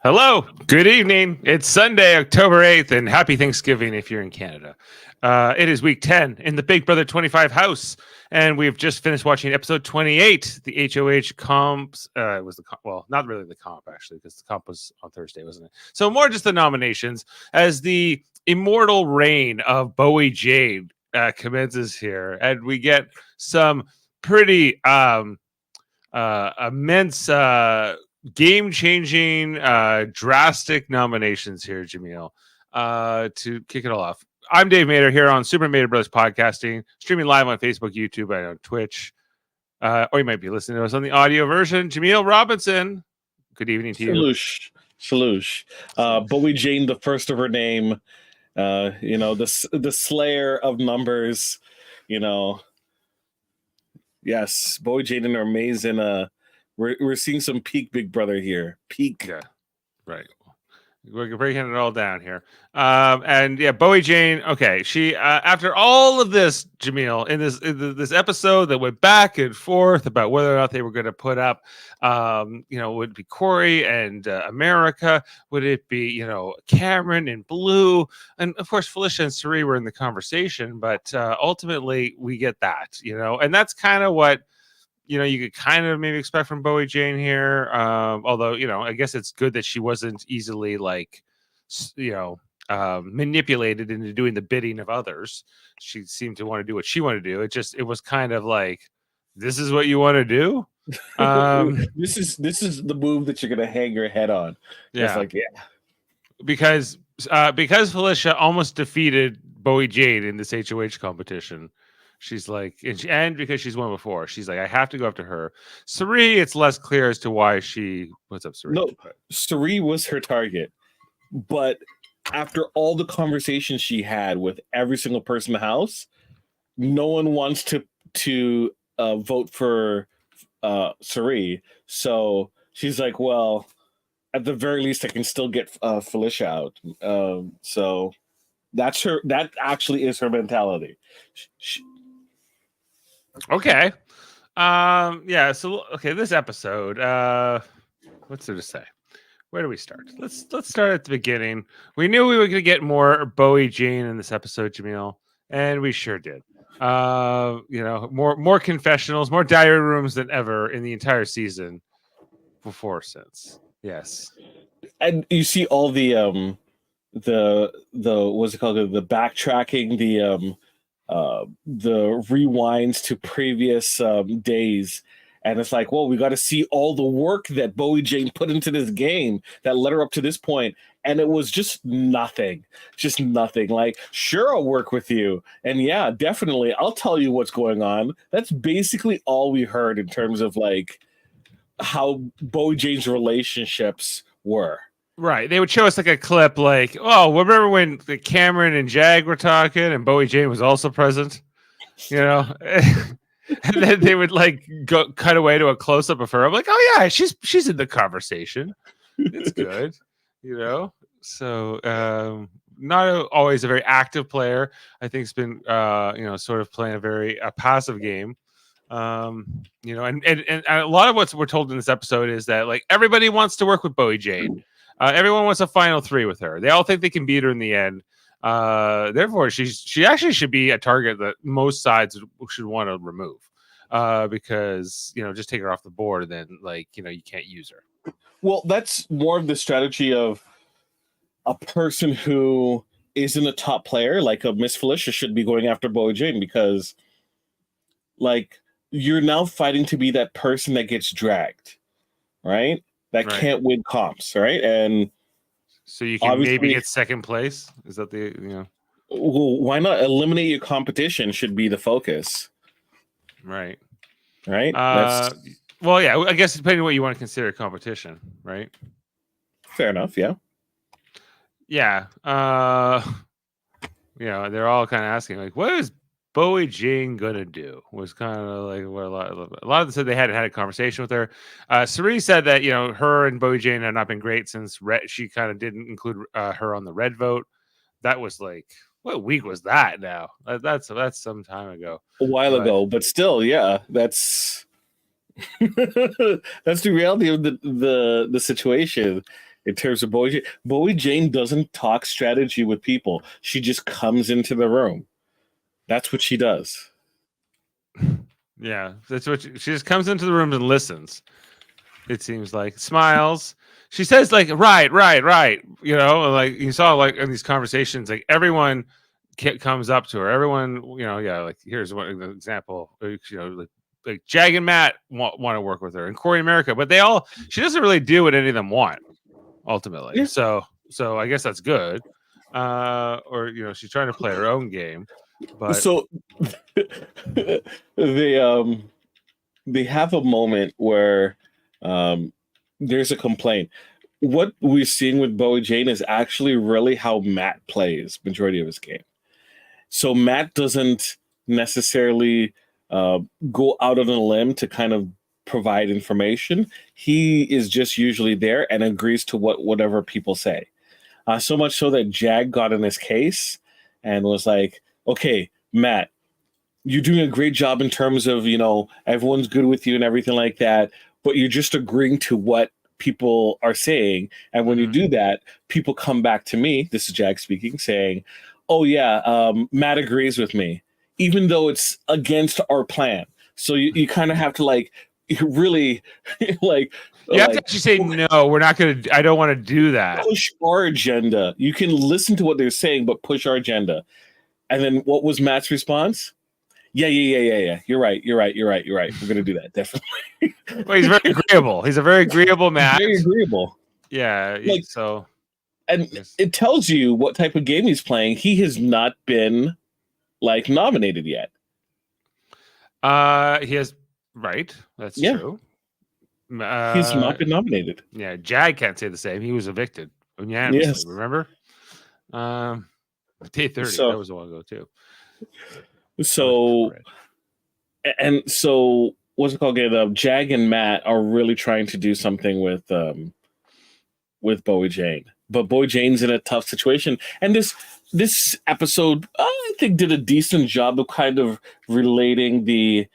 Hello, good evening. It's Sunday, October 8th, and happy Thanksgiving if you're in Canada. It is week 10 in the Big Brother 25 house, and we've just finished watching episode 28, the HOH comps. It was well, not really the comp, actually, because the comp was on Thursday, wasn't it? So more just the nominations as the immortal reign of Bowie Jade commences here, and we get some pretty immense game-changing, drastic nominations here, Jaemeel. To kick it all off, I'm Dave Mader here on Super Mader Brothers Podcasting, streaming live on Facebook, YouTube, and on Twitch. Or you might be listening to us on the audio version. Jaemeel Robinson, good evening to you. Shaloosh. Bowie Jane, the first of her name. The slayer of numbers. Yes, Bowie Jane and her amazing. We're seeing some peak Big Brother here. Peak. Yeah, right. We're breaking it all down here. And yeah, Bowie Jane. Okay, she after all of this, Jaemeel, in this episode that went back and forth about whether or not they were going to put up, would it be Corey and America? Would it be Cameron and Blue? And of course, Felicia and Suri were in the conversation, but ultimately we get that, and that's kind of what. You could kind of maybe expect from Bowie Jane here. Although, I guess it's good that she wasn't easily manipulated into doing the bidding of others. She seemed to want to do what she wanted to do. It was kind of like, this is what you want to do. This is the move that you're going to hang your head on. Yeah. Because Felicia almost defeated Bowie Jane in this HOH competition. She's like, and because she's won before, she's like, I have to go after her. Suri, it's less clear as to why she. What's up, Suri? No, Suri was her target, but after all the conversations she had with every single person in the house, no one wants to vote for Suri. So she's like, well, at the very least, I can still get Felicia out. So that's her. That actually is her mentality. Okay. So this episode, what's there to say? Where do we start? Let's start at the beginning. We knew we were going to get more Bowie Jane in this episode, Jaemeel, and we sure did. More confessionals, more diary rooms than ever in the entire season since. Yes. And you see all the what's it called? The backtracking, the rewinds to previous days, and it's like, well, we got to see all the work that Bowie Jane put into this game that led her up to this point, and it was just nothing. Like, sure, I'll work with you, and yeah, definitely, I'll tell you what's going on. That's basically all we heard in terms of like how Bowie Jane's relationships were. Right. They would show us like a clip like, oh, remember when Cameron and Jag were talking and Bowie Jane was also present? And then they would like cut away to a close up of her. I'm like, oh yeah, she's in the conversation. It's good. So not always a very active player. I think it's been sort of playing a very passive game. And a lot of what we're told in this episode is that like everybody wants to work with Bowie Jane. Everyone wants a final three with her. They all think they can beat her in the end. Therefore, she actually should be a target that most sides should want to remove. Because just take her off the board, then you can't use her. Well, that's more of the strategy of a person who isn't a top player, like a Miss Felicia, should be going after Bowie Jane because, like, you're now fighting to be that person that gets dragged, right? That can't win comps, right? And so you can maybe get second place. Is that Well, why not eliminate your competition? Should be the focus, right? Well, yeah. I guess depending on what you want to consider competition, right? Fair enough. Yeah. Yeah. They're all kind of asking like, what is Bowie Jane gonna do? Was kind of like what a lot of them said they hadn't had a conversation with her. Suri said that her and Bowie Jane have not been great since she kind of didn't include her on the red vote. That was like, what week was that? Now that's some time ago, a while ago, but still, yeah, that's that's the reality of the situation. in terms of Bowie Jane. Bowie Jane doesn't talk strategy with people. She just comes into the room. That's what she does. Yeah, that's what she just comes into the room and listens. It seems like smiles. She says like right. You know, and like you saw like in these conversations, like everyone comes up to her. Everyone, you know, yeah, like here's one example. You know, like Jag and Matt want to work with her, and Corey and America, but she doesn't really do what any of them want ultimately. Yeah. So I guess that's good. Or you know, she's trying to play her own game, but So they have a moment where there's a complaint. What we're seeing with Bowie Jane is actually really how Matt plays majority of his game. So Matt doesn't necessarily go out on a limb to kind of provide information. He is just usually there and agrees to whatever people say. So much so that Jag got in his case and was like, okay, Matt, you're doing a great job in terms of, you know, everyone's good with you and everything like that, but you're just agreeing to what people are saying. And when you do that, people come back to me, this is Jag speaking, saying, oh yeah, Matt agrees with me, even though it's against our plan. So you kind of have to like really like you have to actually say no. We're not going to. I don't want to do that. Push our agenda. You can listen to what they're saying, but push our agenda. And then what was Matt's response? Yeah. You're right. We're gonna do that definitely. Well, he's very agreeable. He's a very agreeable Matt. Very agreeable. Yeah. Like, so, and it tells you what type of game he's playing. He has not been like nominated yet. He has right. That's true. He's not been nominated. Yeah, Jag can't say the same. He was evicted unanimously. Yes. Remember? Day 30. That was a while ago too. So, and so what's it called? Again, Jag and Matt are really trying to do something with Bowie Jane, but Bowie Jane's in a tough situation. And this episode, I think, did a decent job of kind of relating the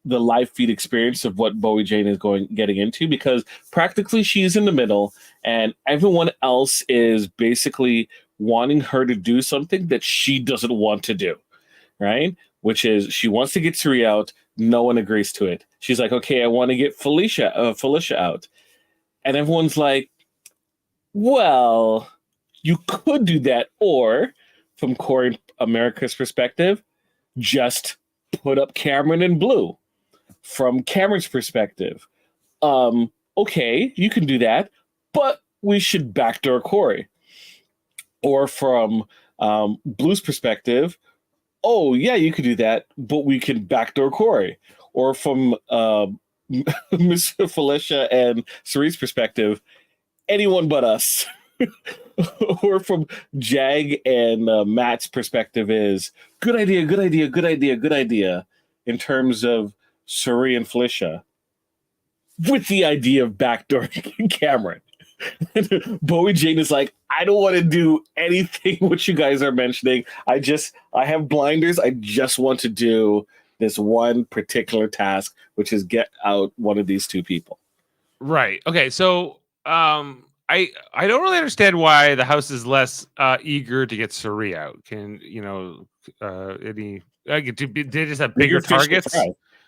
live feed experience of what Bowie Jane is getting into, because practically she's in the middle and everyone else is basically wanting her to do something that she doesn't want to do, right? Which is she wants to get Suri out. No one agrees to it. She's like, okay, I want to get Felicia out. And everyone's like, well, you could do that. Or from Corey America's perspective, just put up Cameron and Blue. From Cameron's perspective, okay, you can do that, but we should backdoor Corey. Or from Blue's perspective, oh yeah, you could do that, but we can backdoor Corey. Or from Miss Felicia and Suri's perspective, anyone but us. Or from Jag and Matt's perspective is good idea in terms of Suri and Felicia, with the idea of backdooring Cameron. Bowie Jane is like, I don't want to do anything what you guys are mentioning. I have blinders. I just want to do this one particular task, which is get out one of these two people. Right. Okay. So I don't really understand why the house is less eager to get Suri out. Can they just have bigger targets,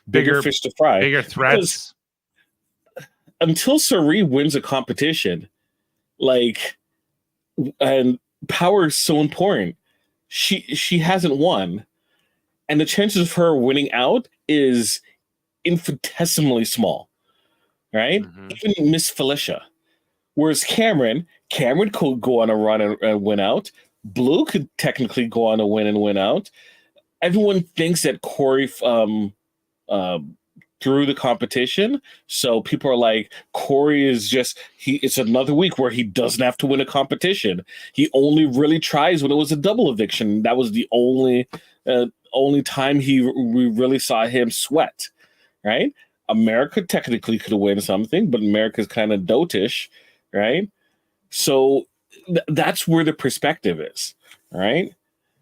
bigger fish to fry, bigger threats? Until Suri wins a competition, and power is so important, she hasn't won, and the chances of her winning out is infinitesimally small, right? Mm-hmm. Even Miss Felicia. Whereas Cameron could go on a run and win out. Blue could technically go on a win out. Everyone thinks that Corey through the competition, so people are like, Corey is it's another week where he doesn't have to win a competition. He only really tries when it was a double eviction. That was the only time we really saw him sweat, right? America technically could win something, but America's kind of dotish, right? So that's where the perspective is, right?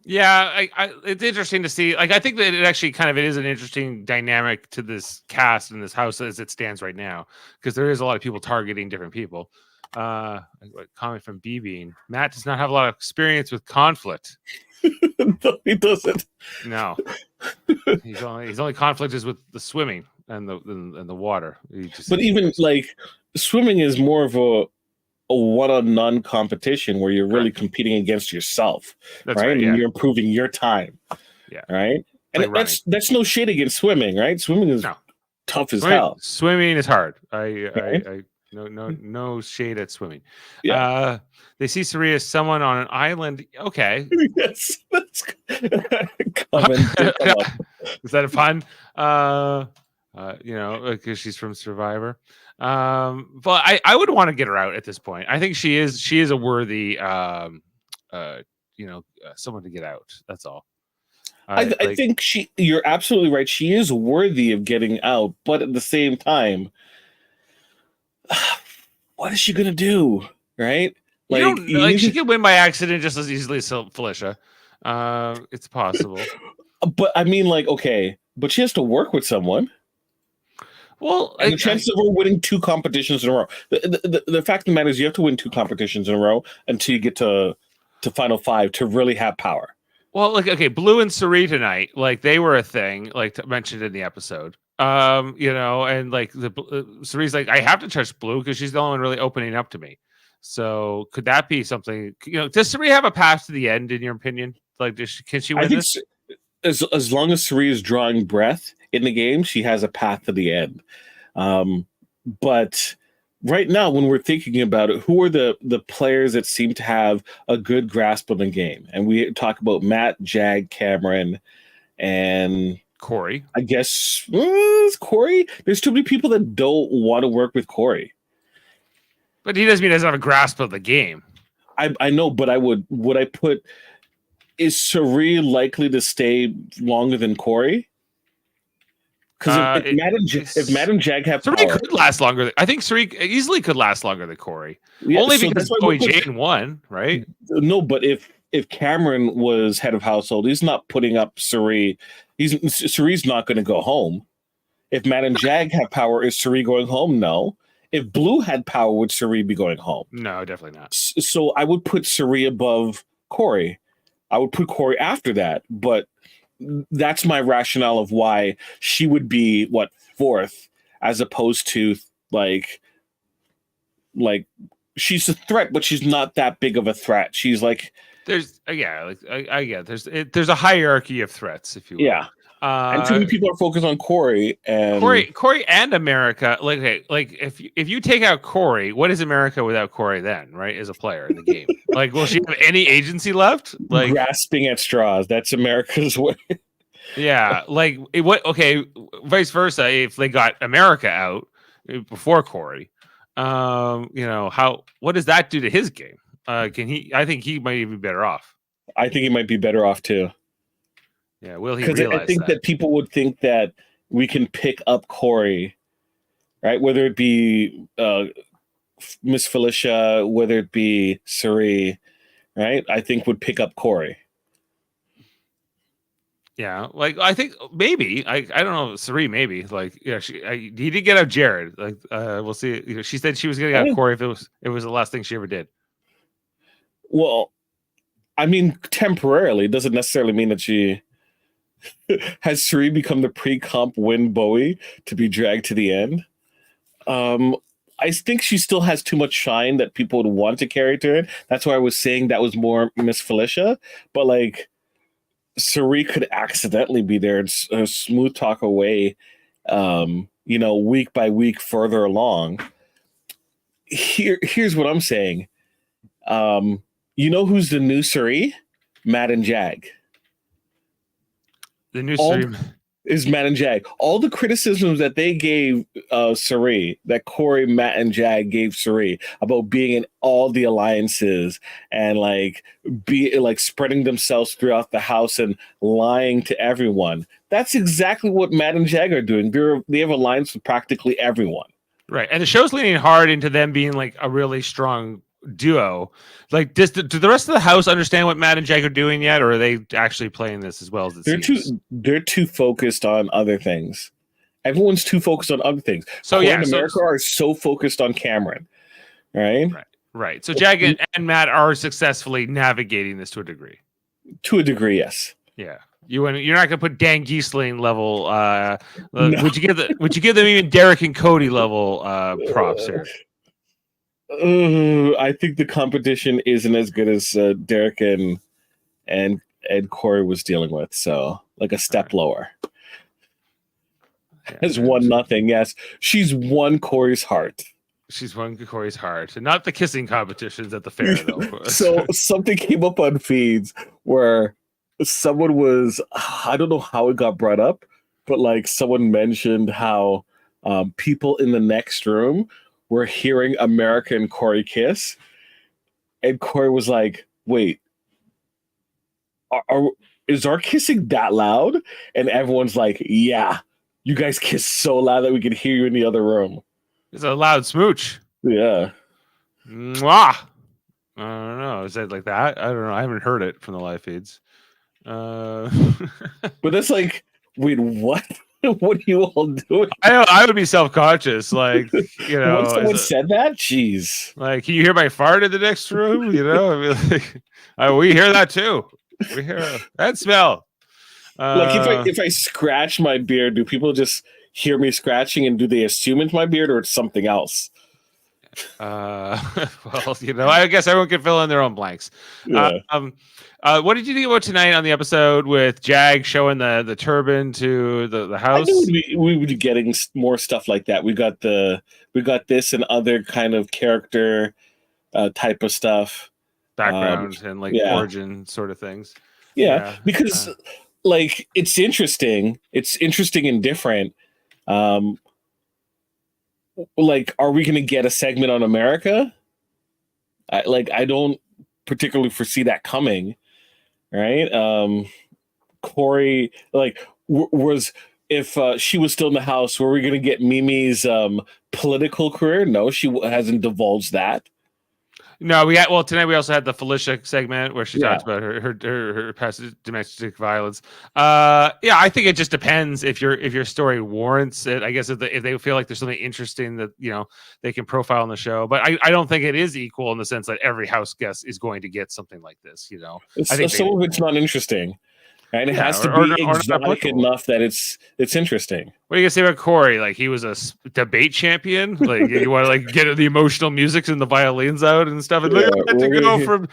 Yeah, it's interesting to see. Like, I think that it actually it is an interesting dynamic to this cast and this house as it stands right now, because there is a lot of people targeting different people. Comment from B Bean. Matt does not have a lot of experience with conflict. No, he doesn't. No, his only conflict is with the swimming and the water. But even like swimming is more of a one-on-none competition where you're really competing against yourself. That's right? Yeah. And you're improving your time. Yeah. Right. And that's no shade against swimming, right? Swimming is tough as hell. Swimming is hard. I no shade at swimming. Yeah. They see Suri as someone on an island. Okay. Yes. That's Is that a fun? Because she's from Survivor. But I would want to get her out at this point. I think she is a worthy someone to get out. That's all. I think you're absolutely right. She is worthy of getting out, but at the same time, what is she gonna do? Right? She could win by accident just as easily as Felicia. It's possible. But I mean, but she has to work with someone. Well, and the chances of her winning 2 competitions in a row. The fact of the matter is, you have to win 2 competitions in a row until you get to Final 5 to really have power. Well, Blue and Suri tonight, they were a thing, mentioned in the episode. And Suri's I have to trust Blue because she's the only one really opening up to me. So could that be something? Does Suri have a path to the end, in your opinion? Can she win this? As long as Suri is drawing breath in the game, she has a path to the end. But right now, when we're thinking about it, who are the players that seem to have a good grasp of the game? And we talk about Matt, Jag, Cameron, and Corey. I guess it's Corey. There's too many people that don't want to work with Corey. But he doesn't have a grasp of the game. I know, but would I put, is Suri likely to stay longer than Corey? Because if Matt and Jag have Suri power, could last longer. I think Suri easily could last longer than Corey. Yeah, only because Bowie Jane won, right? No, but if Cameron was head of household, he's not putting up Suri. Suri's not going to go home. If Matt and Jag have power, is Suri going home? No. If Blue had power, would Suri be going home? No, definitely not. So I would put Suri above Corey. I would put Corey after that, but that's my rationale of why she would be 4th, as opposed to she's a threat, but she's not that big of a threat. She's there's I get there's a hierarchy of threats, if you will. Yeah. And too many people are focused on Corey and America. If you take out Corey, what is America without Corey then? Right, as a player in the game, will she have any agency left? Grasping at straws. That's America's way. Yeah, vice versa. If they got America out before Corey, what does that do to his game? Can he? I think he might even be better off. I think he might be better off too. Yeah, will he realize I think that people would think that we can pick up Corey, right? Whether it be Miss Felicia, whether it be Suri, right? I think would pick up Corey. Yeah, I think maybe I don't know, Suri maybe he did get out Jared. We'll see. She said she was going to get out Corey if it was the last thing she ever did. Well, I mean, temporarily doesn't necessarily mean that she. Has Suri become the pre-comp win Bowie to be dragged to the end? I think she still has too much shine that people would want to carry to it. That's why I was saying that was more Miss Felicia. But Suri could accidentally be there and smooth talk away, week by week further along. Here's what I'm saying. Who's the new Suri? Matt and Jag. The new Suri is Matt and Jag. All the criticisms that they gave Suri, that Corey, Matt, and Jag gave Suri about being in all the alliances and spreading themselves throughout the house and lying to everyone. That's exactly what Matt and Jag are doing. They have alliance with practically everyone. Right, and the show's leaning hard into them being a really strong duo. Do the rest of the house understand what Matt and Jag are doing yet, or are they actually playing this as well as it seems? They're too focused on other things. Everyone's too focused on other things. So America are so focused on Cameron, right? Right. So Jag and Matt are successfully navigating this to a degree. To a degree, yes. Yeah. You're not gonna put Dan Giesling level. No. Would you give them even Derek and Cody level props here? I think the competition isn't as good as Derek and Corey was dealing with. So like a step lower. Yeah, Has won nothing. Yes, she's won Corey's heart. She's won Corey's heart, and not the kissing competitions at the fair, though. So something came up on feeds where someone was, I don't know how it got brought up, but like someone mentioned how people in the next room were hearing America and Corey kiss, and Corey was like, "Wait, is our kissing that loud?" And everyone's like, "Yeah, you guys kiss so loud that we could hear you in the other room." It's a loud smooch. Yeah. Mwah! I don't know. Is it like that? I don't know. I haven't heard it from the live feeds. But that's like, wait, what? What are you all doing? I would be self-conscious, like, you know. When someone said that, jeez. Like, can you hear my fart in the next room? You know, I mean, like, we hear that too. We hear that smell. Like if I scratch my beard, do people just hear me scratching and do they assume it's my beard or it's something else? Well, you know, I guess everyone can fill in their own blanks. Yeah. What did you think about tonight on the episode with Jag showing the turban to the house? I knew we would be getting more stuff like that. We got this and other kind of character type of stuff, background and like origin sort of things. Yeah, because like it's interesting. It's interesting and different. Like, are we going to get a segment on America? I don't particularly foresee that coming, right? Corey, like, was if she was still in the house, were we going to get Mimi's political career? No, she hasn't divulged that. No, tonight we also had the Felicia segment where she talks about her past domestic violence. I think it just depends if your story warrants it. I guess if they feel like there's something interesting that, you know, they can profile on the show. But I don't think it is equal in the sense that every house guest is going to get something like this. You know, I think some of it's not interesting. And it has to be exotic enough that it's interesting. What are you gonna say about Corey? Like, he was a debate champion. Like, you want to like get the emotional music and the violins out and stuff, and to go from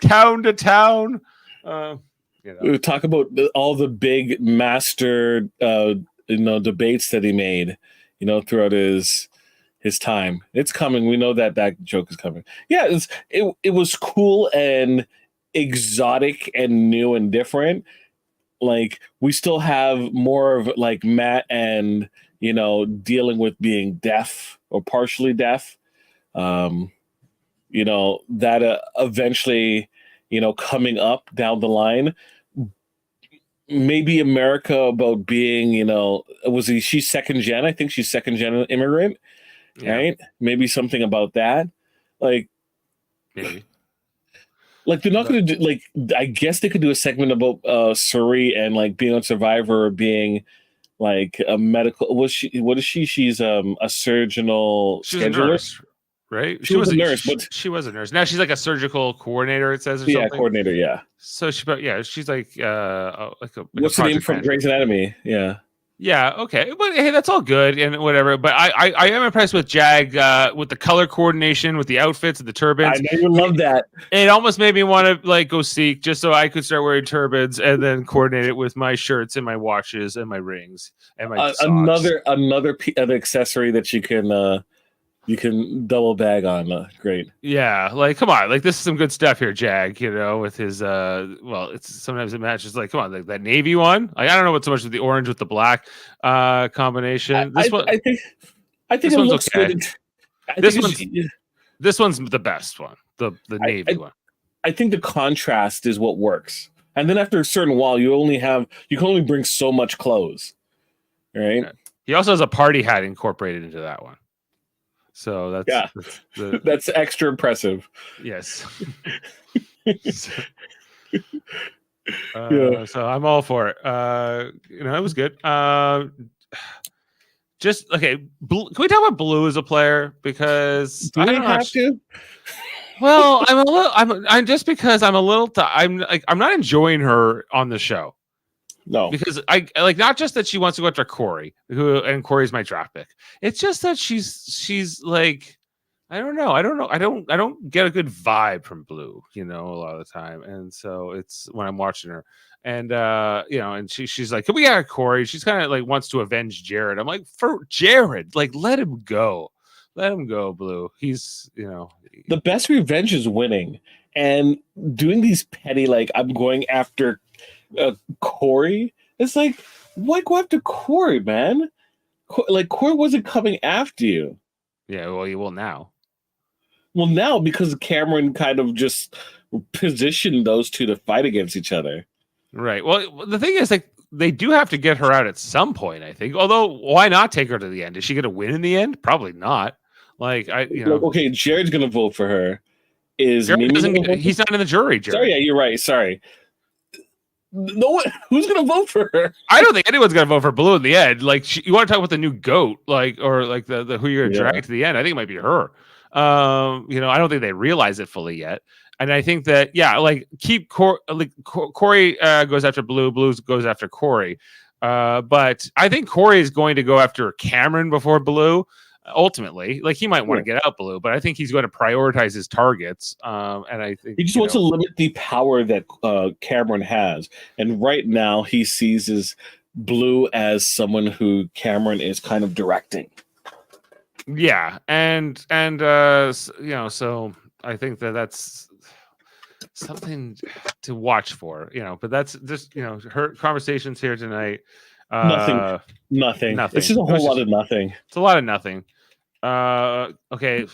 town to town. You know. We talk about all the big master, debates that he made, you know, throughout his time. It's coming. We know that joke is coming. Yeah, it was cool and exotic and new and different. Like, we still have more of like Matt and, you know, dealing with being deaf or partially deaf. You know, that eventually, you know, coming up down the line. Maybe America about being, you know, she's second gen? I think she's second gen immigrant, right? Maybe something about that. Like, maybe. Like, they're not going to do, like, I guess they could do a segment about Suri and like being on Survivor or being like a medical. What is she? She's a surgical scheduler. A nurse, right? She was a nurse, but she was a nurse. Now she's like a surgical coordinator. It says, or something. Coordinator. Yeah. So she's like what's the name from Grey's Anatomy? Yeah. Yeah, okay, but hey, that's all good and whatever. But I am impressed with Jag with the color coordination, with the outfits and the turbans. I know you love that. It almost made me want to like go seek just so I could start wearing turbans and then coordinate it with my shirts and my watches and my rings and my socks. Another accessory that you can double bag on. Great. Yeah, like, come on, like, this is some good stuff here, Jag. You know, with his it's sometimes it matches. Like, come on, like that navy one. Like, I don't know what so much with the orange with the black combination. I think it looks good. This one's the best one. The navy one. I think the contrast is what works. And then after a certain while, you can only bring so much clothes, right? Yeah. He also has a party hat incorporated into that one. So that's extra impressive. Yes. So I'm all for it. You know, it was good. just okay. Can we talk about Blue as a player? Because Do we have to? Well, I'm a little. I'm just because I'm a little. I'm like I'm not enjoying her on the show. No, Because I like not just that she wants to go after Corey, and Corey's my draft pick. It's just that she's like I don't know. I don't get a good vibe from Blue, a lot of the time. And so it's when I'm watching her. And and she's like, "Can we get Corey?" She's kind of like wants to avenge Jared. I'm like, for Jared, like let him go. Let him go, Blue. He's, the best revenge is winning, and doing these petty like I'm going after Corey. It's like, why go after Corey, man? Like Corey wasn't coming after you. Yeah, well, you will now. Well, now because Cameron kind of just positioned those two to fight against each other. Right. Well, the thing is, like, they do have to get her out at some point, I think. Although, why not take her to the end? Is she going to win in the end? Probably not. Like, okay, Jared's going to vote for her. Is Jared he's not in the jury, Jared. Sorry, yeah, you're right. Sorry. No one, who's going to vote for her? I don't think anyone's going to vote for Blue in the end. Like, you want to talk about the new GOAT, like, or like the who you're going to drag to the end? I think it might be her. I don't think they realize it fully yet. And I think that, like keep Corey goes after Blue, Blue goes after Corey. But I think Corey is going to go after Cameron before Blue. Ultimately, like he might want to get out Blue, but I think he's going to prioritize his targets. And I think he just wants to limit the power that Cameron has. And right now he sees Blue as someone who Cameron is kind of directing. Yeah, and so I think that's something to watch for, but that's just, her conversations here tonight. Nothing. It's just a whole lot of nothing. It's a lot of nothing. Okay.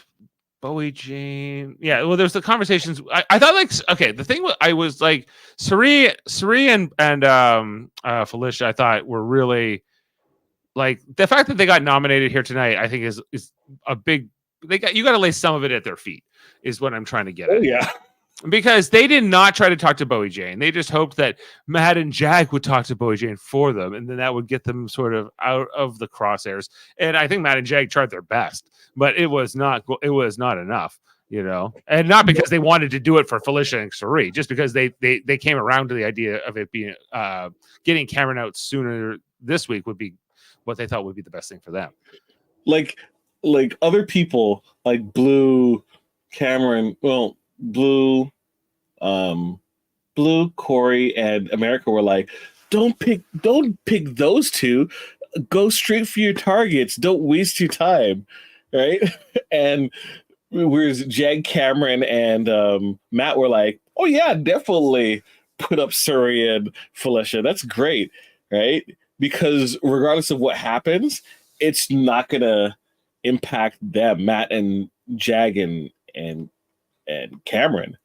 Bowie Jane. Yeah. Well, there's the conversations. I thought the thing I was like, Suri and Felicia, I thought were really like the fact that they got nominated here tonight, I think is a big, you got to lay some of it at their feet is what I'm trying to get at. Yeah. Because they did not try to talk to Bowie Jane. They just hoped that Matt and Jag would talk to Bowie Jane for them, and then that would get them sort of out of the crosshairs. And I think Matt and Jag tried their best, but it was not enough, and not because they wanted to do it for Felicia and Suri, just because they came around to the idea of it being getting Cameron out sooner this week would be what they thought would be the best thing for them. Like other people, like Blue, Cameron, Blue, Corey, and America were like, don't pick those two. Go straight for your targets. Don't waste your time, right? And whereas Jag, Cameron, and Matt were like, oh yeah, definitely put up Suri and Felicia. That's great, right? Because regardless of what happens, it's not gonna impact them, Matt and Jag and Cameron,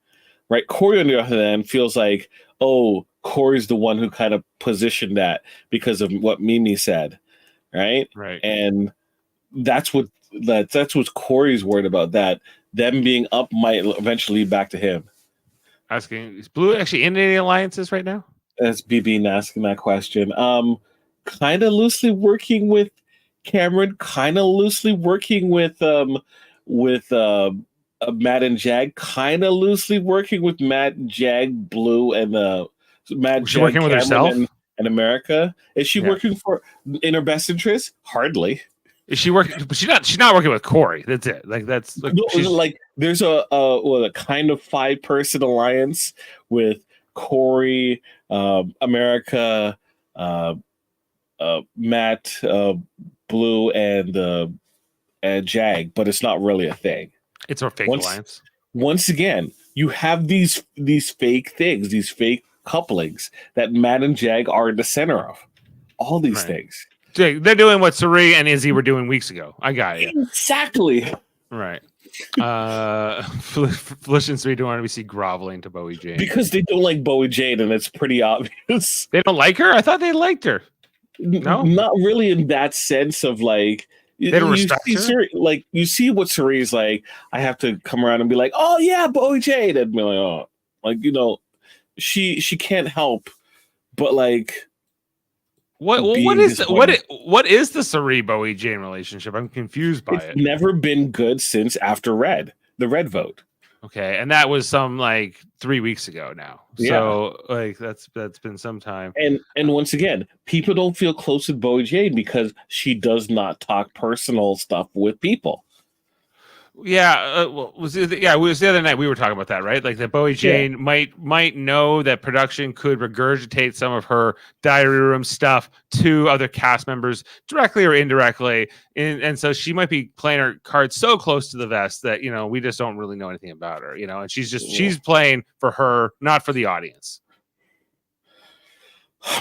right? Corey on the other hand feels like, oh, Corey's the one who kind of positioned that because of what Mimi said, right? Right. And that's what Corey's worried about, that them being up might eventually lead back to him. Asking, is Blue actually in any alliances right now? That's BB asking that question. Kind of loosely working with Cameron, kind of loosely working with Matt and Jag, kind of loosely working with Matt, Jag, Blue, and Matt. She's working with herself and America. Is she working in her best interest? Hardly. Is she working? But she's not working with Corey. That's it. Like that's like, there's a kind of 5-person alliance with Corey, America, Matt, Blue, and Jag, but it's not really a thing. It's a fake alliance. Once again, you have these fake things, these fake couplings that Matt and Jag are in the center of. All these things. They're doing what Suri and Izzy were doing weeks ago. I got it. Exactly. Right. Felicia and Suri don't want to see groveling to Bowie Jane. Because they don't like Bowie Jane, and it's pretty obvious. They don't like her? I thought they liked her. No? Not really in that sense of like, they don't respect her? Suri, like, you see what Suri's like, I have to come around and be like, oh yeah, Bowie Jane, and be like, oh, like, she can't help but like What is the Sari Bowie Jane relationship? I'm confused by It's it. never been good since after the red vote. Okay, and that was some like 3 weeks ago now. Yeah. So like that's been some time. And once again, people don't feel close with Bowie Jane because she does not talk personal stuff with people. Yeah, it was the other night we were talking about that, right? Like that Bowie Jane might know that production could regurgitate some of her diary room stuff to other cast members directly or indirectly, and so she might be playing her cards so close to the vest that we just don't really know anything about her, and she's playing for her, not for the audience.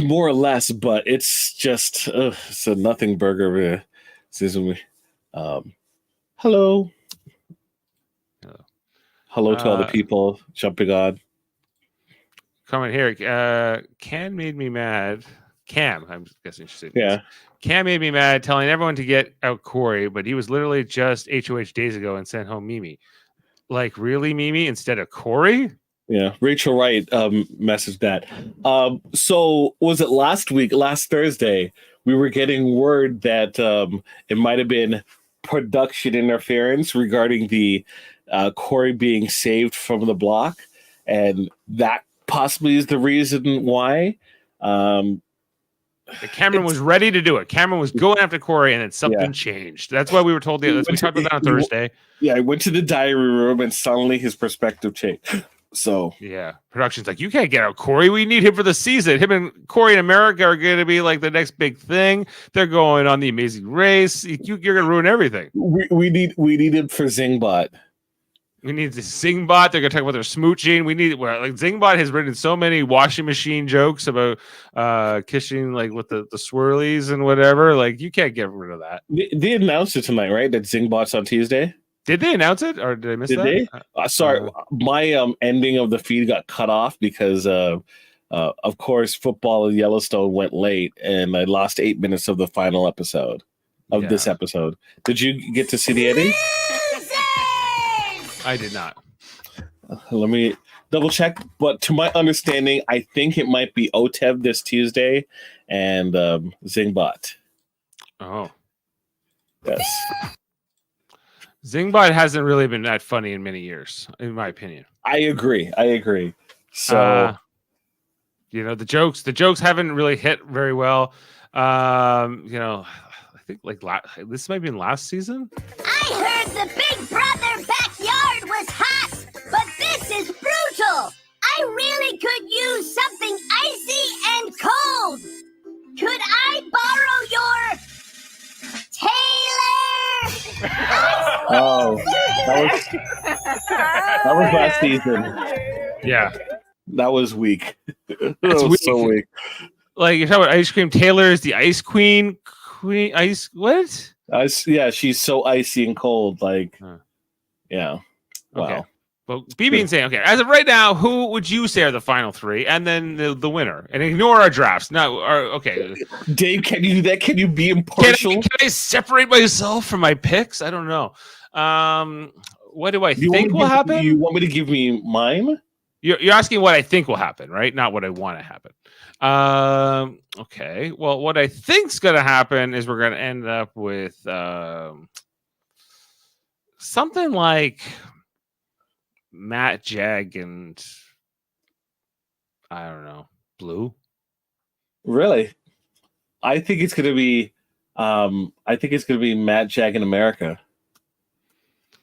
More or less, but it's just it's a nothing burger. Hello. Hello to all the people jumping on. Comment here. Cam made me mad. Cam, I'm guessing she said. Yeah. Cam made me mad telling everyone to get out Corey, but he was literally just HOH days ago and sent home Mimi. Like, really, Mimi, instead of Corey? Yeah. Rachel Wright messaged that. So was it last Thursday, we were getting word that it might have been production interference regarding the Corey being saved from the block, and that possibly is the reason why. Cameron was ready to do it. Cameron was going after Corey, and then something changed. That's why we were told. We talked about that on Thursday. Yeah, I went to the diary room, and suddenly his perspective changed. So yeah, production's like, you can't get out Corey. We need him for the season. Him and Corey in America are going to be like the next big thing. They're going on the Amazing Race. You're going to ruin everything. We need him for Zingbot. We need the Zingbot. They're going to talk about their smooching. Zingbot has written so many washing machine jokes about kissing like with the swirlies and whatever. Like, you can't get rid of that. They announced it tonight, right? That Zingbot's on Tuesday. Did they announce it, or did I miss that? Did they? Sorry, my ending of the feed got cut off because of course, football in Yellowstone went late, and I lost 8 minutes of the final episode of this episode. Did you get to see the ending? I did not. Let me double check. But to my understanding, I think it might be OTEV this Tuesday and Zingbot. Oh. Yes. Zingbot hasn't really been that funny in many years, in my opinion. I agree. So, the jokes haven't really hit very well. I think this might be in last season. I heard the Big Brother backyard was hot, but this is brutal. I really could use something icy and cold. Could I borrow your Taylor? Oh, that was last season. Yeah, that was weak. That was weak. So weak. Like, you're talking about ice cream. Taylor is the ice queen. Ice what? Yeah, she's so icy and cold. Like, yeah. Wow. Okay. Well, BB saying, okay, as of right now, who would you say are the final three, and then the winner, and ignore our drafts? Okay. Dave, can you do that? Can you be impartial? Can I separate myself from my picks? I don't know. What do I think will happen? You want me to give me mine? You're asking what I think will happen, right? Not what I want to happen. Okay. Well, what I think's going to happen is we're going to end up with something like Matt, Jag, and I don't know, Blue. Really? I think it's going to be Matt, Jag, in America.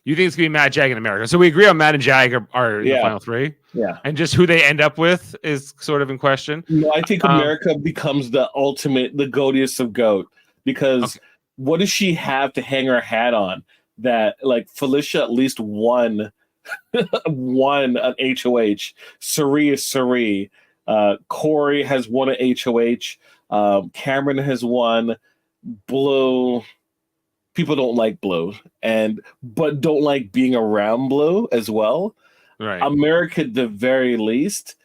You think it's going to be Matt, Jag, in America? So we agree on Matt and Jag are the final three? Yeah. And just who they end up with is sort of in question? No, I think America becomes the goatiest of goat, because what does she have to hang her hat on that, like, Felicia at least won an HOH. Sari is Sari. Corey has won an HOH. Cameron has won. Blue. People don't like Blue, but don't like being around Blue as well. Right. America, at the very least,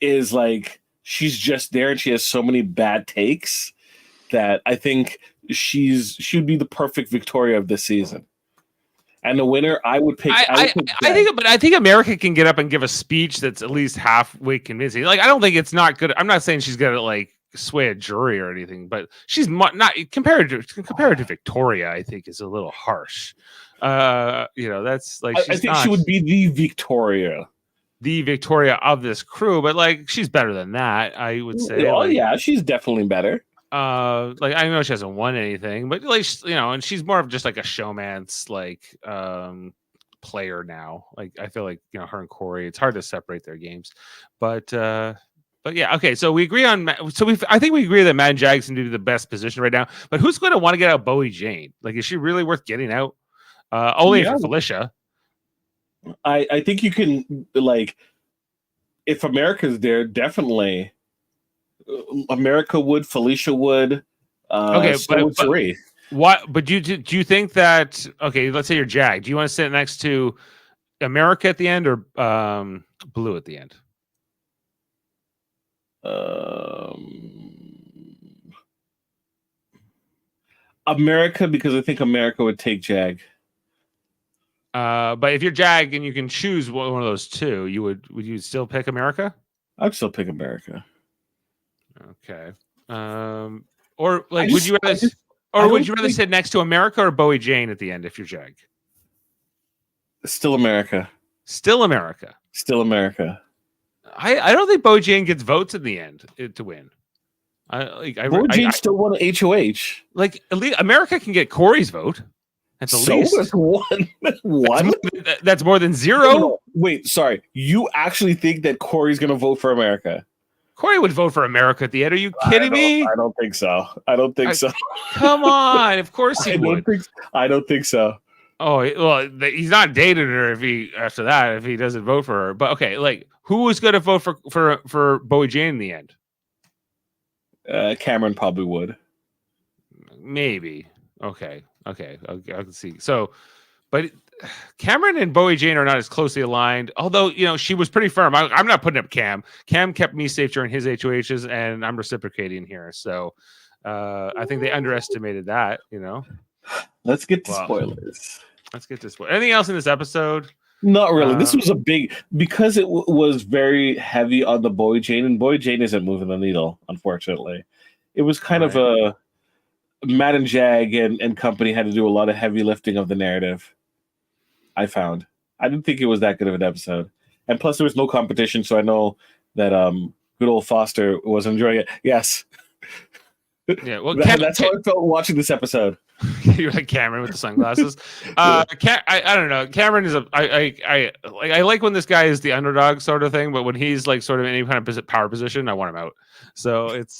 is like, she's just there, and she has so many bad takes that I think she would be the perfect Victoria of this season. And the winner, I would pick. I think America can get up and give a speech that's at least halfway convincing. Like, I don't think it's not good. I'm not saying she's gonna like sway a jury or anything, but she's not compared to Victoria. I think is a little harsh. That's like I think she would be the Victoria of this crew, but like she's better than that. I would say. Oh yeah, she's definitely better. Like I know she hasn't won anything, but like and she's more of just like a showman's like player now. Like I feel like her and Corey, it's hard to separate their games, but yeah, okay. So we agree on I think we agree that Matt and Jags can do the best position right now. But who's going to want to get out Bowie Jane? Like, is she really worth getting out? Only for Felicia. I think you can if America's there, definitely. America would, Felicia would. Okay, so would Sheree. What? But do you think that? Okay, let's say you're Jag. Do you want to sit next to America at the end or Blue at the end? America, because I think America would take Jag. But if you're Jag and you can choose one of those two, would you still pick America? I'd still pick America. Okay. Or like, would you rather sit next to America or Bowie Jane at the end if you're Jag? Still America. Still America. Still America. I don't think Bowie Jane gets votes in the end to win. Bowie Jane still won HOH. Like, at least America can get Corey's vote. At the least. That's one. That's more than zero. No. Wait, sorry. You actually think that Corey's going to vote for America? Corey would vote for America at the end. Are you kidding me? I don't think so. I don't think so. Come on. Of course he would. I don't think so. Oh, well, he's not dating her if he doesn't vote for her. But okay, like, who was going to vote for Bowie Jane in the end? Cameron probably would. Maybe. Okay. I can see. So, but Cameron and Bowie Jane are not as closely aligned. Although, she was pretty firm. I'm not putting up Cam. Cam kept me safe during his HOHs, and I'm reciprocating here. So, I think they underestimated that. Let's get to spoilers. Anything else in this episode? Not really. This was because it was very heavy on the Bowie Jane, and Bowie Jane isn't moving the needle, unfortunately. It was kind of a Matt and Jag and company had to do a lot of heavy lifting of the narrative. I found. I didn't think it was that good of an episode. And plus there was no competition, so I know that good old Foster was enjoying it. Yes. Yeah, well, that's how I felt watching this episode. You're like Cameron with the sunglasses. I don't know. Cameron is I like when this guy is the underdog sort of thing, but when he's like sort of in any kind of power position, I want him out. So it's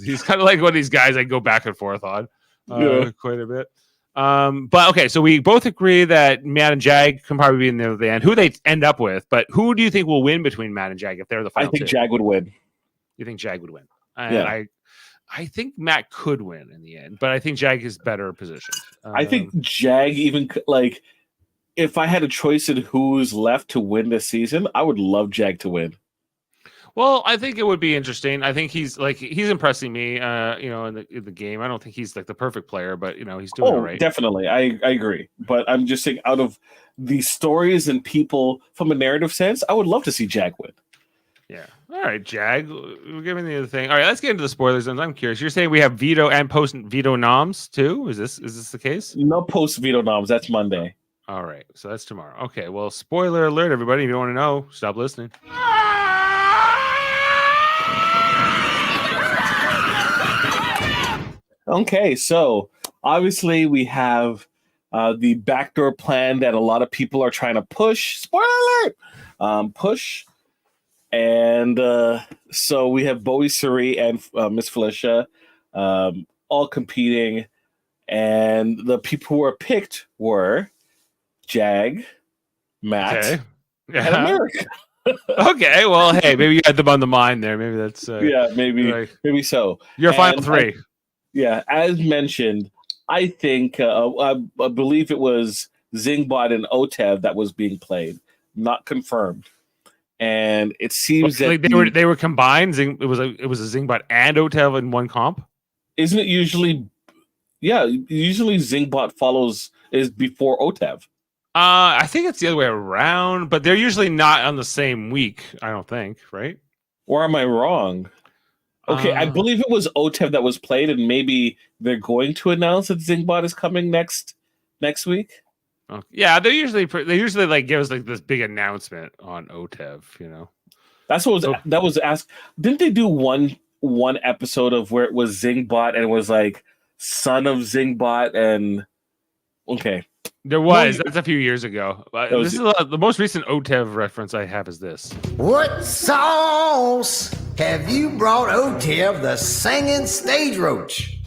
he's kind of like one of these guys I go back and forth on quite a bit. But okay, so we both agree that Matt and Jag can probably be in there at the end. Who they end up with, but who do you think will win between Matt and Jag if they're the final? I think Jag would win. You think Jag would win? And I think Matt could win in the end, but I think Jag is better positioned. I think Jag even if I had a choice in who's left to win this season, I would love Jag to win. Well, I think it would be interesting. I think he's impressing me, in the game. I don't think he's like the perfect player, but he's doing all right. Definitely. I agree. But I'm just saying, out of the stories and people from a narrative sense, I would love to see Jag win. Yeah. All right, Jag. We're giving the other thing. All right, let's get into the spoilers. And I'm curious. You're saying we have veto and post veto noms too? Is this the case? No post veto noms. That's Monday. All right, so that's tomorrow. Okay. Well, spoiler alert, everybody. If you don't want to know, stop listening. Okay, so obviously we have the backdoor plan that a lot of people are trying to push. Spoiler alert! Push. And so we have Bowie, Suri, and Miss Felicia all competing. And the people who were picked were Jag, Matt, and America. Okay, well, hey, maybe you had them on the mind there. Maybe that's... maybe so. Your final three. As mentioned, I think, I believe it was Zingbot and Otev that was being played. Not confirmed. And it seems that they were combined. It was a Zingbot and Otev in one comp. Isn't it usually? Yeah, usually Zingbot is before Otev. I think it's the other way around, but they're usually not on the same week. I don't think, right? Or am I wrong? Okay, I believe it was OTEV that was played, and maybe they're going to announce that Zingbot is coming next week. Yeah, they usually like give us like this big announcement on OTEV. You know, that's what was asked. Didn't they do one episode of where it was Zingbot and it was like son of Zingbot and okay. There was. That's a few years ago. This is the most recent OTEV reference I have is this. What sauce have you brought OTEV the singing stage roach?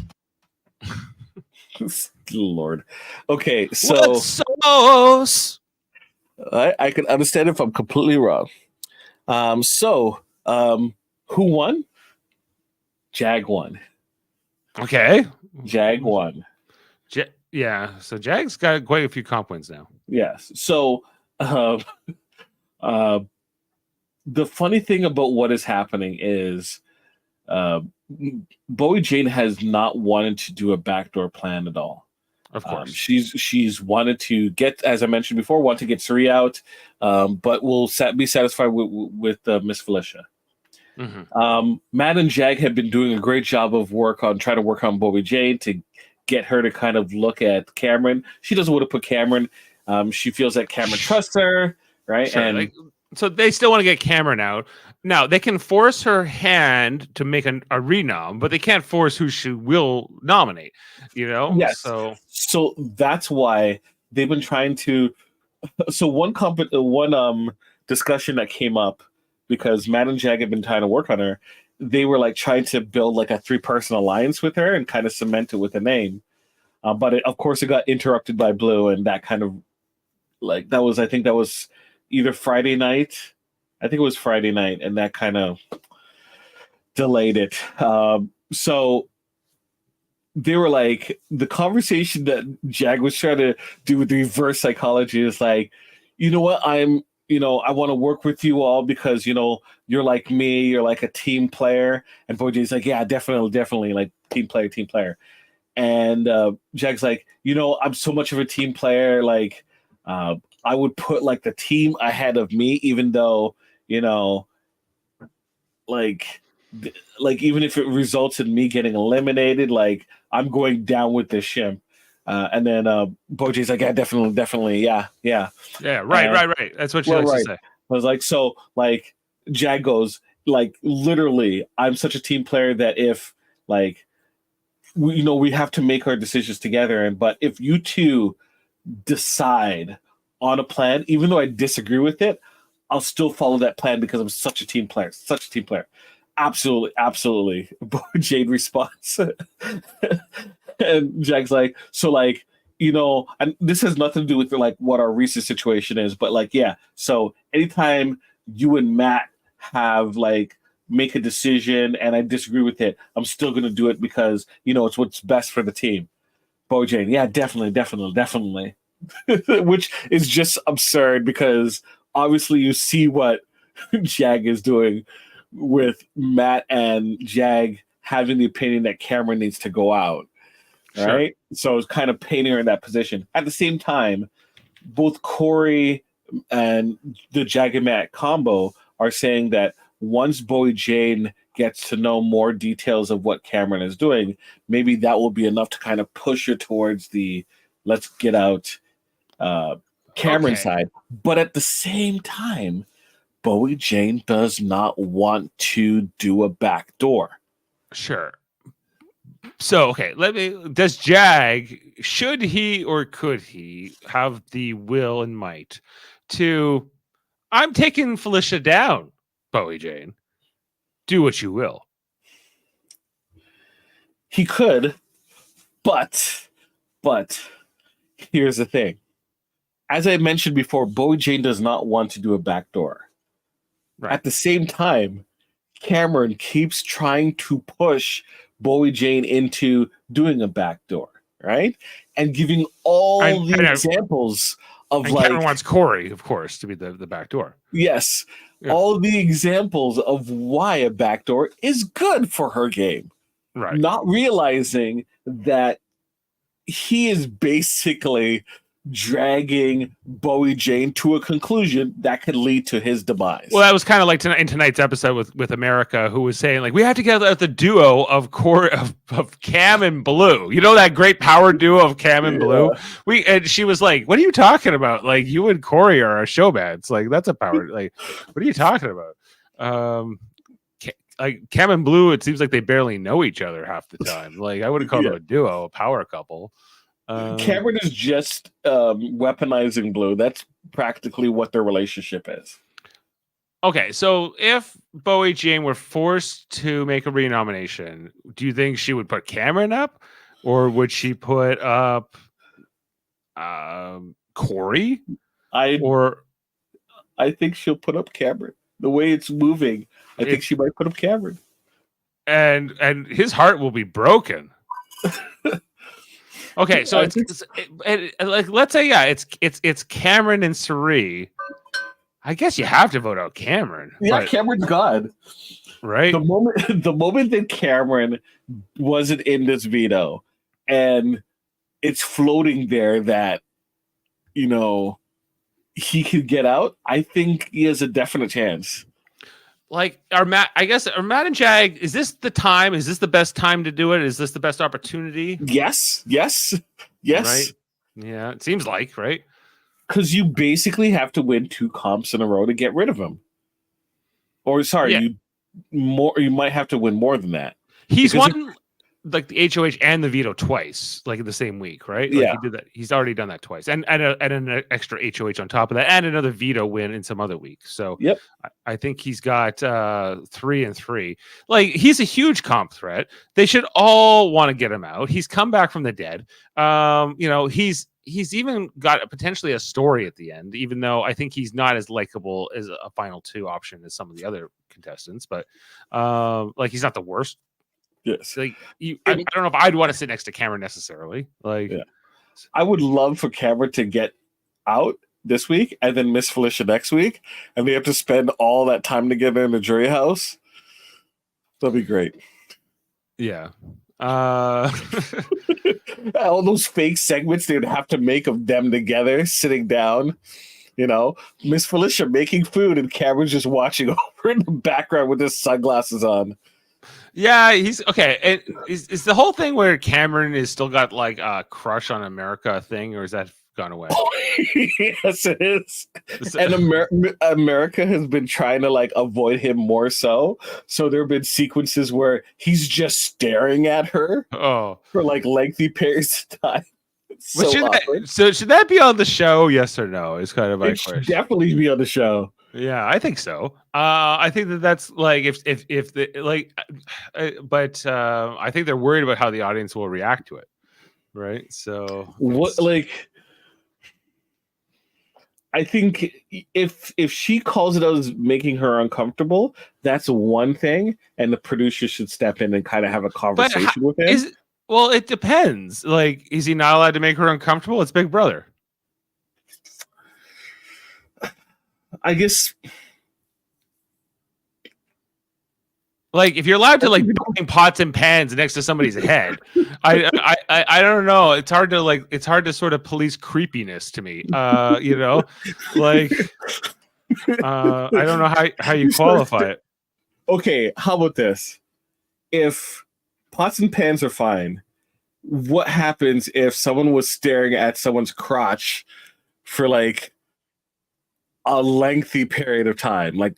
Lord. Okay, so what sauce? I can understand if I'm completely wrong. Who won? Jag won. Okay. Jag won. Yeah, so Jag's got quite a few comp wins now. Yes. So the funny thing about what is happening is Bowie Jane has not wanted to do a backdoor plan at all. Of course. She's wanted to get, as I mentioned before, want to get Suri out, but will be satisfied with Miss Felicia. Mm-hmm. Matt and Jag have been doing a great job of trying to work on Bowie Jane to get her to kind of look at Cameron. She doesn't want to put Cameron. She feels that Cameron trusts her, right? Sure, and so they still want to get Cameron out. Now they can force her hand to make a renom, but they can't force who she will nominate. You know, yes. So that's why they've been trying to. So one discussion that came up because Matt and Jag have been trying to work on her. They were like trying to build like a 3-person alliance with her and kind of cement it with a name. But of course it got interrupted by Blue, and that kind of I think that was either Friday night. I think it was Friday night, and that kind of delayed it. So they were like, the conversation that Jag was trying to do with the reverse psychology is like, you know what, I want to work with you all because, you're like me, you're like a team player. And Boja's like, yeah, definitely, like team player. And Jag's like, I'm so much of a team player. Like, I would put like the team ahead of me, even though, like even if it results in me getting eliminated, like I'm going down with this ship. And then Boja's like, yeah, definitely, yeah. Yeah, right. That's what she likes to say. I was like, so like Jag goes, like literally, I'm such a team player that if like we have to make our decisions together, but if you two decide on a plan, even though I disagree with it, I'll still follow that plan because I'm such a team player. Absolutely. Jade responds. And Jag's like, so like, and this has nothing to do with like what our recent situation is, but like, yeah. So anytime you and Matt have like make a decision and I disagree with it, I'm still going to do it because, it's what's best for the team. Bojane, yeah, definitely. Which is just absurd because obviously you see what Jag is doing with Matt and Jag having the opinion that Cameron needs to go out. Right? Sure. So it's kind of painting her in that position. At the same time, both Corey and the Jag and Matt combo are saying that once Bowie Jane gets to know more details of what Cameron is doing, maybe that will be enough to kind of push her towards the let's get out Cameron side. But at the same time, Bowie Jane does not want to do a backdoor. Sure. So, okay, does Jag, should he or could he have the will and might to, I'm taking Felicia down, Bowie Jane. Do what you will. He could, but here's the thing. As I mentioned before, Bowie Jane does not want to do a backdoor. Right. At the same time, Cameron keeps trying to push Bowie Jane into doing a backdoor, right? And giving all examples of and like... Cameron wants Corey, of course, to be the backdoor. Yes. Yeah. All the examples of why a backdoor is good for her game. Right. Not realizing that he is basically dragging Bowie Jane to a conclusion that could lead to his demise. Well, that was kind of like in tonight's episode with America, who was saying like we have to get out the duo of Cam and Blue. You know that great power duo of Cam and Blue. And she was like, "What are you talking about? Like you and Corey are a showmans. Like that's a power. Like what are you talking about?" Like Cam and Blue, it seems like they barely know each other half the time. Like I wouldn't call them a duo, a power couple. Cameron is just weaponizing Blue. That's practically what their relationship is. Okay, so if Bowie Jane were forced to make a renomination, do you think she would put Cameron up, or would she put up Corey? I think she'll put up Cameron. The way it's moving, I think she might put up Cameron. And his heart will be broken. Okay, so it's like let's say it's Cameron and Suri. I guess you have to vote out Cameron. Yeah, Cameron's God. Right. The moment that Cameron wasn't in this veto, and it's floating there that he could get out, I think he has a definite chance. Like Matt and Jag, is this the time? Is this the best time to do it? Is this the best opportunity? Yes. Right? Yeah, it seems like, right? Because you basically have to win 2 comps in a row to get rid of him. Or sorry, you might have to win more than that. He's won like the HOH and the veto twice, like in the same week, right? Like yeah, he did that. He's already done that twice, and an extra HOH on top of that, and another veto win in some other week. So yep, I think he's got 3 and 3. Like he's a huge comp threat. They should all want to get him out. He's come back from the dead. He's even got potentially a story at the end, even though I think he's not as likable as a final 2 option as some of the other contestants. But like he's not the worst. Yes. Like I don't know if I'd want to sit next to Cameron necessarily. Like I would love for Cameron to get out this week and then Miss Felicia next week, and they have to spend all that time together in the jury house. That'd be great. Yeah. All those fake segments they would have to make of them together sitting down, Miss Felicia making food and Cameron's just watching over in the background with his sunglasses on. Yeah, he's okay. And is the whole thing where Cameron is still got like a crush on America thing, or is that gone away? Yes, it is. And America has been trying to like avoid him more so. So there have been sequences where he's just staring at her for like lengthy periods of time. So should that be on the show? Yes or no? Is kind of my question. Definitely be on the show. Yeah, I think so. I think that's like if the like, but I think they're worried about how the audience will react to it, right? So what like. I think if she calls it out as making her uncomfortable, that's one thing, and the producer should step in and kind of have a conversation with him. Well, it depends. Like, is he not allowed to make her uncomfortable? It's Big Brother. I guess. Like, if you're allowed to like bang pots and pans next to somebody's head, I don't know. It's hard to sort of police creepiness to me. Like I don't know how you qualify it. Okay, how about this? If pots and pans are fine, what happens if someone was staring at someone's crotch for like a lengthy period of time? Like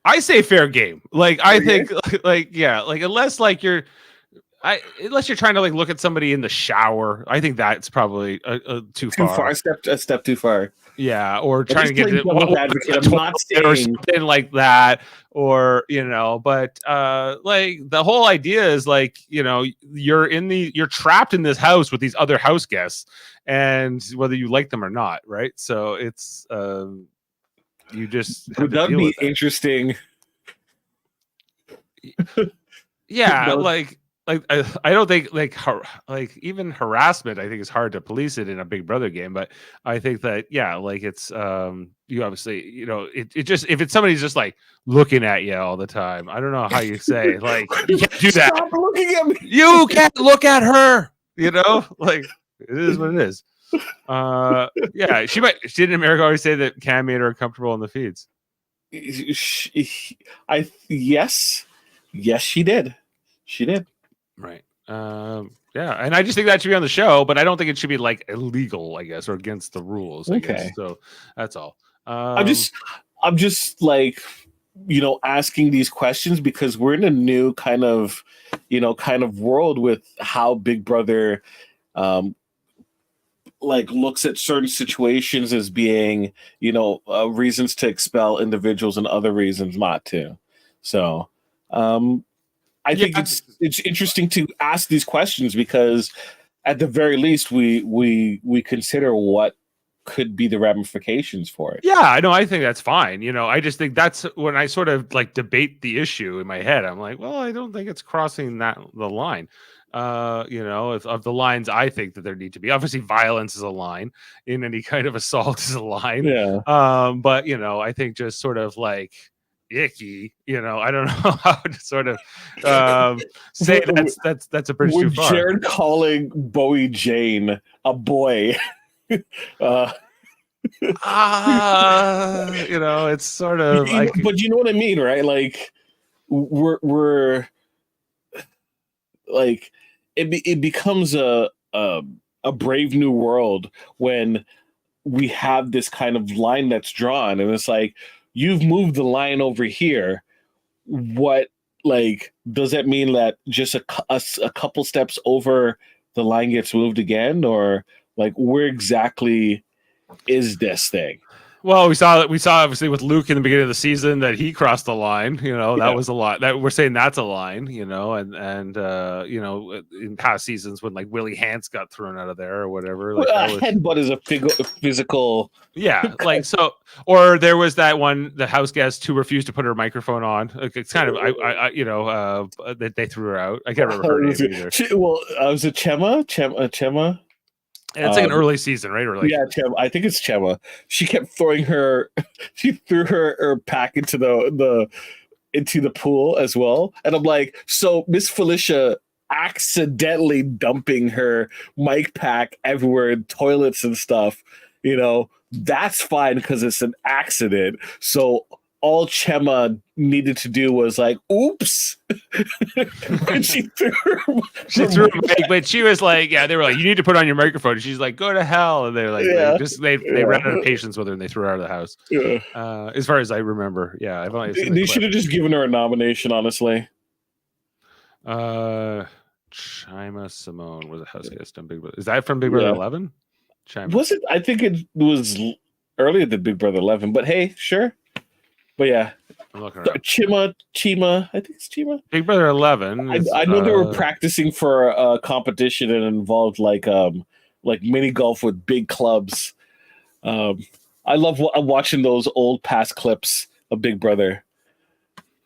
I say fair game. Like I think unless you're trying to like look at somebody in the shower, I think that's probably too far. A step too far. Yeah, or trying to get I'm not saying or something like that, or but like the whole idea is like you're trapped in this house with these other house guests, and whether you like them or not, right? So it's you just would that be interesting? Yeah, like I don't think like even harassment I think is hard to police it in a Big Brother game, but I think that like it's you obviously it just if it's somebody's just like looking at you all the time, I don't know how you say like you can't do that. Stop looking at me. You can't look at her. Like it is what it is. Yeah, she didn't America always say that Cam made her uncomfortable in the feeds? Yes, she did. She did. Right. Yeah, and I just think that should be on the show, but I don't think it should be like illegal, I guess, or against the rules. I guess. So that's all. I'm just like, asking these questions because we're in a new kind of world with how Big Brother, like looks at certain situations as being, reasons to expel individuals and other reasons not to. So, I think it's interesting to ask these questions because at the very least we consider what could be the ramifications for it. Yeah, I know. I think that's fine. I just think that's when I sort of like debate the issue in my head. I'm like, well, I don't think it's crossing the line. Of the lines I think that there need to be. Obviously, violence is a line. In any kind of assault is a line. Yeah. But I think just sort of like icky. I don't know how to sort of say that's a bridge too far. Jared calling Bowie Jane a boy. It's sort of like, but you know what I mean, right? Like we're like it becomes a brave new world when we have this kind of line that's drawn, and it's like you've moved the line over here. What does that mean that just a couple steps over the line gets moved again, or like where exactly is this thing? Well, we saw obviously with Luke in the beginning of the season that he crossed the line. That was a lot. That we're saying that's a line. And in past seasons when like Willie Hance got thrown out of there or whatever. Like headbutt is a physical. Yeah, like so. Or there was that one, the house guest who refused to put her microphone on. Like it's kind of that they threw her out. I can't remember her name either. Was it Chema? And it's like an early season, right? Or like, yeah, I think it's Chema. She kept throwing she threw her pack into the pool as well. And I'm like, so Miss Felicia accidentally dumping her mic pack everywhere in toilets and stuff, that's fine because it's an accident. So all Chema needed to do was like, oops. And she threw her mic, but she was like, they were like, you need to put on your microphone. And she's like, go to hell. And they're like, they ran out of patience with her and they threw her out of the house. Yeah. As far as I remember. Yeah. I've only seen they should have just given her a nomination, honestly. Chima Simone was a house guest on Big Brother. Is that from Big Brother 11? Was it? I think it was earlier than Big Brother 11, but hey, sure. But yeah, Chima, I think it's Chima. Big Brother 11. I know they were practicing for a competition and involved like mini golf with big clubs. I love watching those old past clips of Big Brother.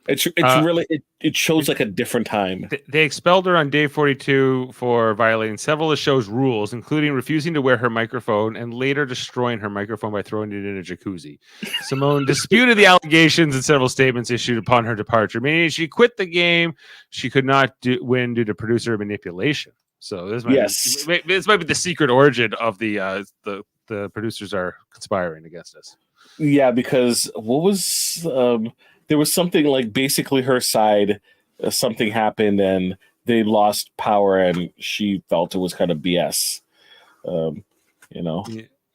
It's really it shows like a different time. They expelled her on day 42 for violating several of the show's rules, including refusing to wear her microphone and later destroying her microphone by throwing it in a jacuzzi. Simone disputed the allegations and several statements issued upon her departure, meaning she quit the game. She could not win due to producer manipulation. So this might be the secret origin of the producers are conspiring against us. Yeah, because what was there was something like basically her side, something happened and they lost power and she felt it was kind of BS. Yeah,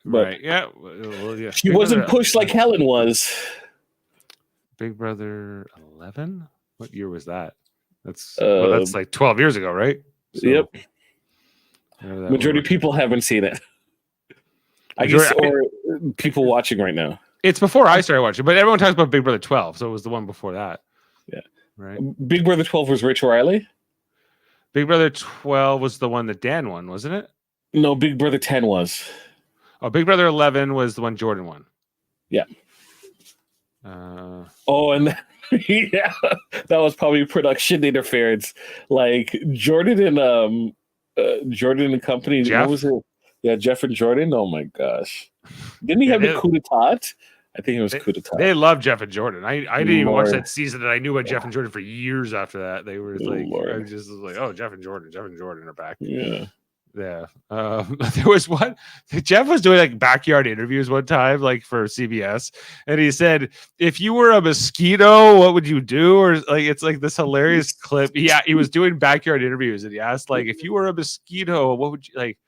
right. Yeah. Well, yeah. She wasn't pushed like Helen was. Big Brother 11? What year was that? That's like 12 years ago, right? So, yep. Majority of people haven't seen it. Or people watching right now. It's before I started watching, but everyone talks about Big Brother 12, so it was the one before that. Yeah. Right. Big Brother 12 was Rachel Riley? Big Brother 12 was the one that Dan won, wasn't it? No, Big Brother 10 was. Oh, Big Brother 11 was the one Jordan won. Yeah. And yeah, that was probably production interference. Like Jordan and company. Jeff? What was it? Yeah, Jeff and Jordan. Oh my gosh. Didn't he have a coup d'etat? I think it was coup d'etat. They love Jeff and Jordan. I didn't even watch that season, and I knew about Jeff and Jordan for years after that. They were like, I just was like, oh, Jeff and Jordan are back. Yeah. Yeah. There was one. Jeff was doing like backyard interviews one time, like for CBS, and he said, "If you were a mosquito, what would you do?" Or like it's like this hilarious clip. Yeah, he was doing backyard interviews, and he asked, like, "If you were a mosquito, what would you like?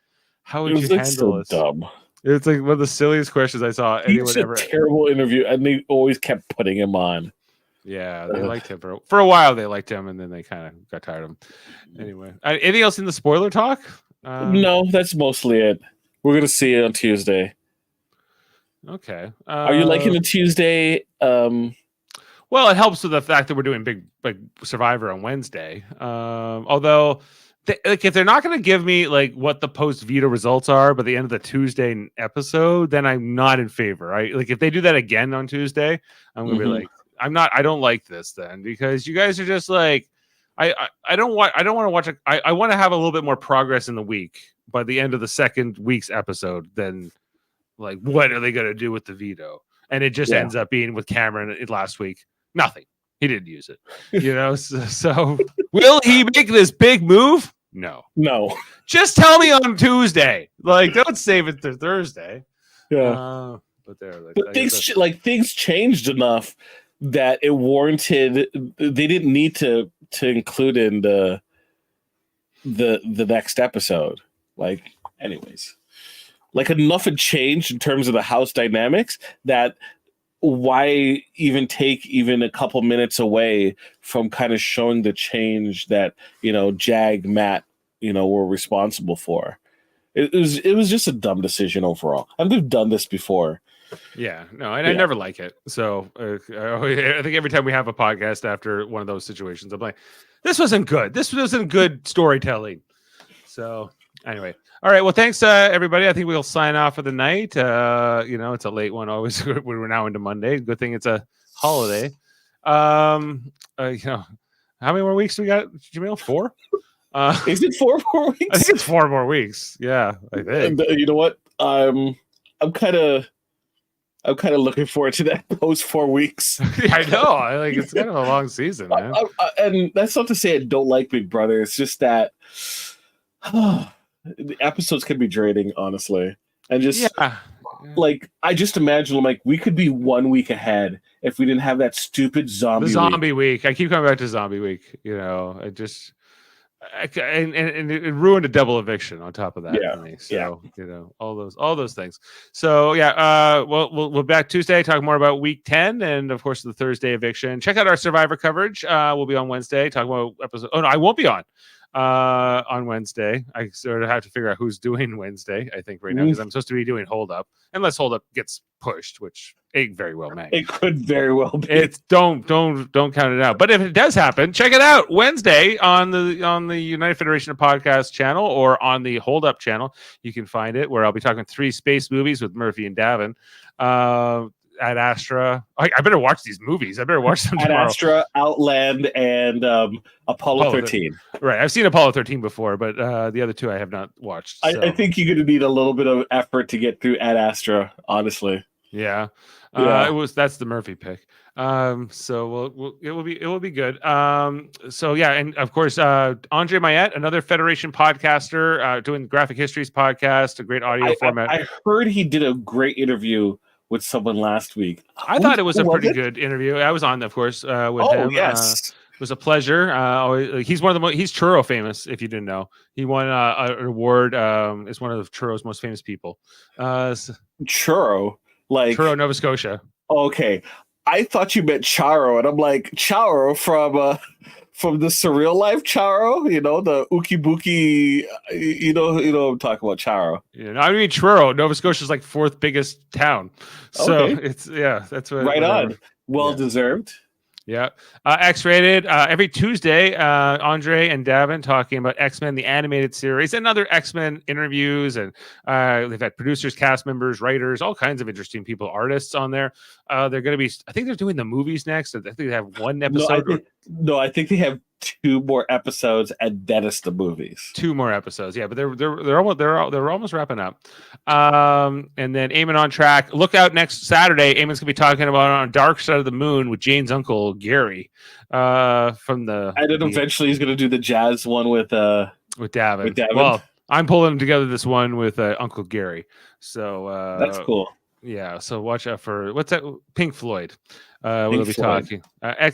How It would you was like handle so this?" dumb. It's like one of the silliest questions I saw anyone He's a ever. terrible interview, and they always kept putting him on. Yeah, they liked him for a while. They liked him, and then they kind of got tired of him. Anyway, anything else in the spoiler talk? No, that's mostly it. We're gonna see it on Tuesday. Okay. Are you liking the Tuesday? Well, it helps with the fact that we're doing big Survivor on Wednesday. Although, like, if they're not going to give me like what the post veto results are by the end of the Tuesday episode, then I'm not in favor. Right? Like, if they do that again on Tuesday, I'm gonna be like, I'm not. I don't like this then, because you guys are just like, I don't want to watch. I want to have a little bit more progress in the week by the end of the second week's episode than like what are they going to do with the veto? And it just ends up being with Cameron last week. Nothing. He didn't use it. You know. So will he make this big move? No. Just tell me on Tuesday. Like, don't save it to Thursday. Yeah. But there. But things changed enough that it warranted. They didn't need to include in the next episode. Like, anyways, like enough had changed in terms of the house dynamics that why even take even a couple minutes away from kind of showing the change that, you know, Jag, Matt, you know, were responsible for. It was just a dumb decision overall. And they've done this before. Yeah, no, and I never like it. So I think every time we have a podcast after one of those situations, I'm like, this wasn't good. This wasn't good storytelling. So anyway, all right. Well, thanks, everybody. I think we'll sign off for the night. You know, it's a late one always. We're now into Monday. Good thing it's a holiday. You know, how many more weeks do we got, Jaemeel? 4? Is it 4 more weeks? I think it's 4 more weeks. Yeah, I think. You know what? I'm kind of looking forward to that post 4 weeks. Yeah, I know. Like, it's kind of a long season, man. And that's not to say I don't like Big Brother. It's just that the episodes can be draining, honestly. And just like, I just imagine, like, we could be 1 week ahead if we didn't have that stupid zombie week. I keep coming back to zombie week. You know, and it ruined a double eviction on top of that for me. So you know, all those things. So we'll be back Tuesday, talk more about week 10 and of course the Thursday eviction. Check out our Survivor coverage. We'll be on Wednesday talking about episode. Oh no, I won't be on Wednesday. I sort of have to figure out who's doing Wednesday, I think, right now, because I'm supposed to be doing Hold Up, unless Hold Up gets pushed, which it very well may. It could very well be. It's don't count it out. But if it does happen, check it out Wednesday on the United Federation of Podcasts channel or on the Hold Up channel. You can find it where I'll be talking 3 space movies with Murphy and Davan. Ad Astra. I better watch these movies. I better watch them tomorrow. Ad Astra, Outland, and Apollo 13. Right. I've seen Apollo 13 before, but the other 2 I have not watched. So. I think you're going to need a little bit of effort to get through Ad Astra, honestly. Yeah. That's the Murphy pick. So it will be good. So yeah, and of course, André Myette, another Federation podcaster, doing Graphic Histories podcast, a great audio format. I heard he did a great interview with someone last week. I thought it was a pretty good interview. I was on, of course, with him. Yes. It was a pleasure. He's one of the he's churro famous. If you didn't know, he won an award. Is one of churro's most famous people. Churro, like Churro, Nova Scotia. Okay, I thought you meant Charo, and I'm like Charo from the Surreal Life Charo, you know, the Ookie Bookie, you know I'm talking about Charo. Yeah, I mean Truro, Nova Scotia's like 4th biggest town. So it's that's what right on. Well deserved. Yeah. X-Rated. Every Tuesday, André and Davan talking about X-Men, the animated series, and other X-Men interviews. And they've had producers, cast members, writers, all kinds of interesting people, artists on there. They're going to be, I think they're doing the movies next. I think they have 1 episode. I think they have 2 more episodes, and then it's the movies. 2 more episodes, yeah, but they're almost wrapping up. And then Eamon on track. Look out next Saturday. Eamon's gonna be talking about on Dark Side of the Moon with Jane's uncle Gary. From the and then eventually he's gonna do the jazz one with Davan. Well, I'm pulling together this one with Uncle Gary. So That's cool. Yeah, so watch out for what's that? Pink Floyd. We'll be Floyd. talking.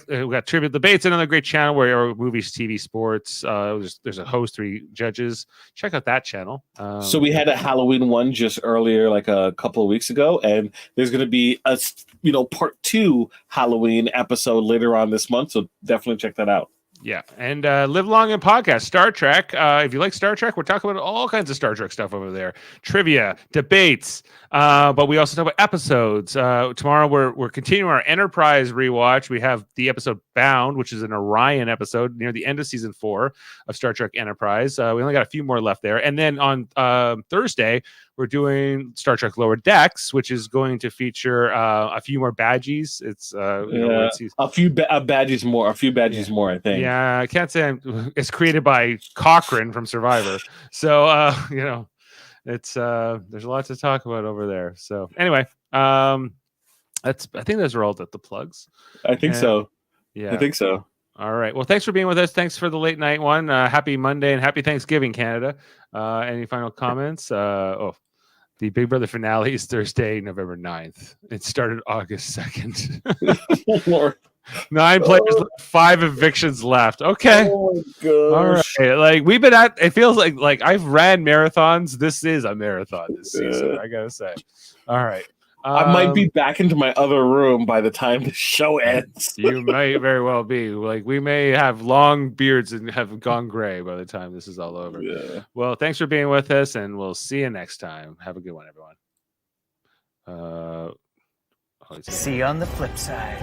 We got Trivia Debates, another great channel where movies, TV, sports. There's a host, 3 judges. Check out that channel. So we had a Halloween one just earlier, like a couple of weeks ago, and there's going to be a part 2 Halloween episode later on this month. So definitely check that out. Yeah, and Live Long and Podcast, Star Trek. If you like Star Trek, we're talking about all kinds of Star Trek stuff over there. Trivia, debates, but we also talk about episodes. Tomorrow we're continuing our Enterprise rewatch. We have the episode Bound, which is an Orion episode near the end of season 4 of Star Trek Enterprise. We only got a few more left there. And then on Thursday, we're doing Star Trek Lower Decks, which is going to feature a few more badgies. It's a few badges more. A few badges more, I think. Yeah, I can't say it's created by Cochrane from Survivor. So it's there's a lot to talk about over there. So anyway, I think those are all the plugs. I think so. Yeah, I think so. All right. Well, thanks for being with us. Thanks for the late night one. Happy Monday and happy Thanksgiving, Canada. Any final comments? The Big Brother finale is Thursday, November 9th. It started August 2nd. Lord. 9 players left, 5 evictions left. Okay. Oh my gosh. All right. Like we've been at, it feels like I've ran marathons. This is a marathon this season, I gotta say. All right. I might be back into my other room by the time the show ends. You might very well be. Like we may have long beards and have gone gray by the time this is all over. Yeah. Well, thanks for being with us, and we'll see you next time. Have a good one, everyone. See you on the flip side.